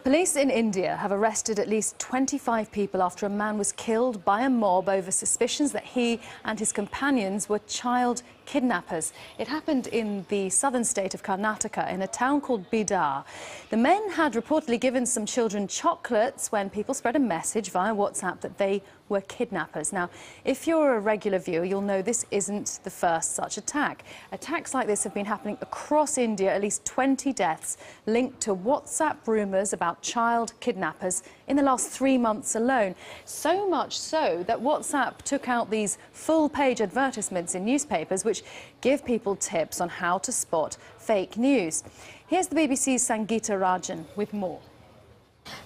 Police in India have arrested at least 25 people after a man was killed by a mob over suspicions that he and his companions were child kidnappers. It happened in the southern state of Karnataka in a town called Bidar. The men had reportedly given some children chocolates when people spread a message via WhatsApp that they were kidnappers. Now, if you're a regular viewer, you'll know this isn't the first such attack. Attacks like this have been happening across India, at least 20 deaths linked to WhatsApp rumours about child kidnappers in the last 3 months alone. So much so that WhatsApp took out these full-page advertisements in newspapers which give people tips on how to spot fake news. Here's the BBC's Sangeeta Rajan with more.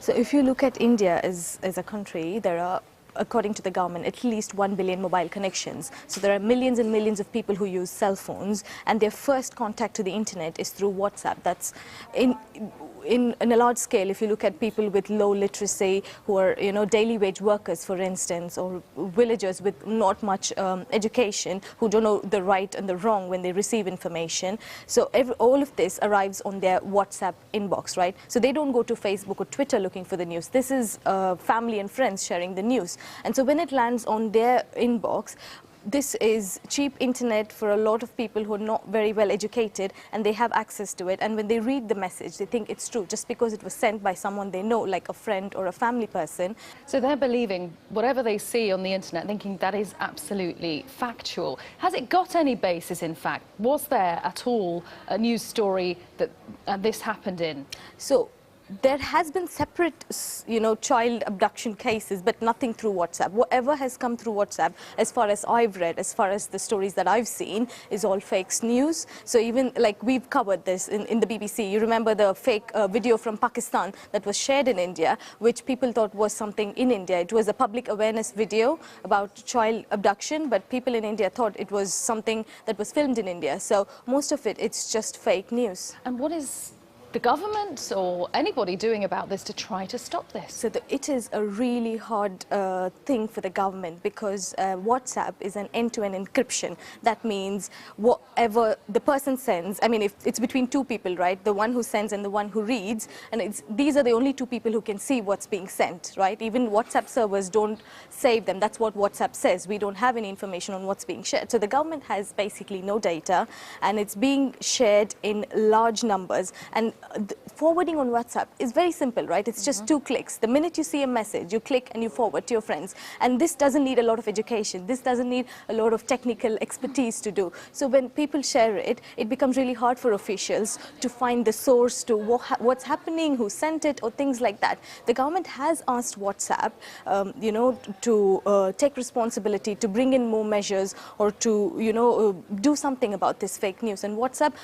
So if you look at India as a country, there are, according to the government, at least 1 billion mobile connections. So there are millions and millions of people who use cell phones, and their first contact to the internet is through WhatsApp. That's in a large scale. If you look at people with low literacy, who are, daily wage workers, for instance, or villagers with not much education, who don't know the right and the wrong when they receive information. So all of this arrives on their WhatsApp inbox, right? So they don't go to Facebook or Twitter looking for the news. This is family and friends sharing the news. And so when it lands on their inbox, this is cheap internet for a lot of people who are not very well educated, and they have access to it. And when they read the message, they think it's true just because it was sent by someone they know, like a friend or a family person. So they're believing whatever they see on the internet, thinking that is absolutely factual. Has it got any basis in fact? Was there at all a news story that this happened in? So there has been separate, child abduction cases, but nothing through WhatsApp. Whatever has come through WhatsApp, as far as I've read, as far as the stories that I've seen, is all fake news. So even like we've covered this in the BBC. You remember the fake video from Pakistan that was shared in India, which people thought was something in India. It was a public awareness video about child abduction, but people in India thought it was something that was filmed in India. So most of it's just fake news. And what is the government or anybody doing about this to try to stop this? So it is a really hard thing for the government, because WhatsApp is an end-to-end encryption. That means whatever the person sends, I mean, if it's between two people, right? The one who sends and the one who reads, and these are the only two people who can see what's being sent, right? Even WhatsApp servers don't save them. That's what WhatsApp says. We don't have any information on what's being shared. So the government has basically no data, and it's being shared in large numbers. And forwarding on WhatsApp is very simple, right? It's just 2 clicks. The minute you see a message, you click and you forward to your friends. And this doesn't need a lot of education. This doesn't need a lot of technical expertise to do. So when people share it, it becomes really hard for officials to find the source to what's happening, who sent it, or things like that. The government has asked WhatsApp, to take responsibility, to bring in more measures, or to, do something about this fake news. And WhatsApp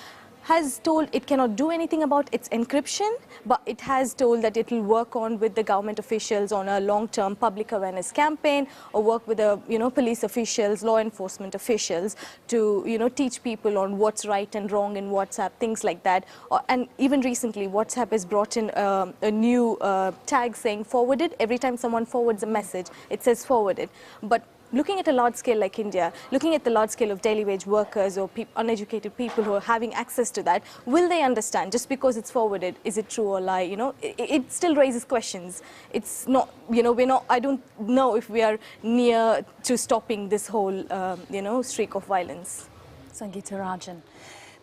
has told it cannot do anything about its encryption, but it has told that it will work on with the government officials on a long-term public awareness campaign, or work with the police officials, law enforcement officials, to teach people on what's right and wrong in WhatsApp, things like that. And even recently, WhatsApp has brought in a new tag saying forwarded. Every time someone forwards a message, it says forwarded. But looking at a large scale like India, looking at the large scale of daily wage workers or uneducated people who are having access to that, will they understand just because it's forwarded, is it true or lie? It still raises questions. It's not, I don't know if we are near to stopping this whole, streak of violence. Sangeeta Rajan.